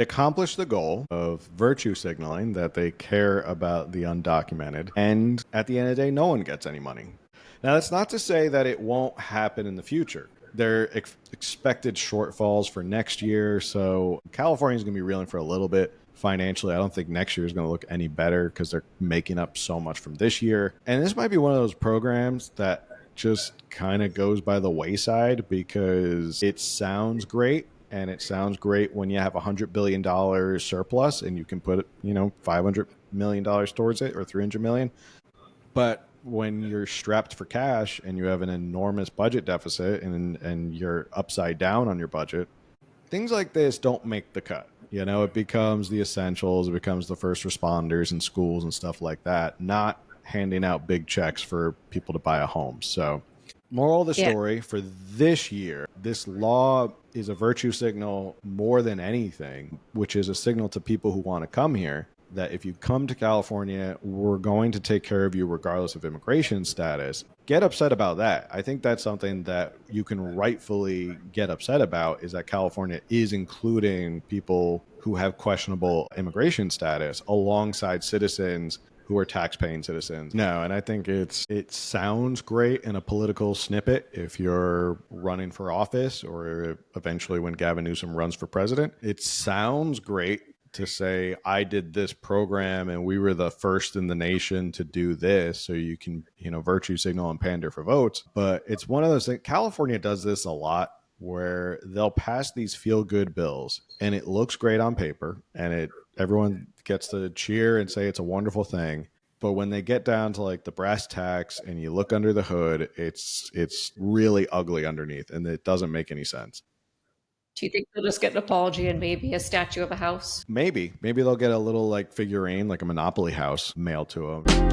accomplish the goal of virtue signaling that they care about the undocumented. And at the end of the day, no one gets any money. Now, that's not to say that it won't happen in the future. There are expected shortfalls for next year. So California is going to be reeling for a little bit financially. I don't think next year is going to look any better because they're making up so much from this year. And this might be one of those programs that just kind of goes by the wayside because it sounds great. And it sounds great when you have $100 billion surplus and you can put, $500 million towards it or $300 million. But when you're strapped for cash and you have an enormous budget deficit and you're upside down on your budget, things like this don't make the cut. It becomes the essentials, it becomes the first responders and schools and stuff like that, not handing out big checks for people to buy a home. So moral of the story for this year, this law is a virtue signal more than anything, which is a signal to people who want to come here that if you come to California, we're going to take care of you regardless of immigration status. Get upset about that. I think that's something that you can rightfully get upset about, is that California is including people who have questionable immigration status alongside citizens who are tax-paying citizens. No, and I think it sounds great in a political snippet if you're running for office or eventually when Gavin Newsom runs for president. It sounds great to say, I did this program and we were the first in the nation to do this, so you can, virtue signal and pander for votes. But it's one of those things, California does this a lot, where they'll pass these feel-good bills and it looks great on paper and everyone gets to cheer and say it's a wonderful thing. But when they get down to like the brass tacks and you look under the hood, it's really ugly underneath and it doesn't make any sense. Do you think they'll just get an apology and maybe a statue of a house? Maybe they'll get a little like figurine, like a Monopoly house mailed to them.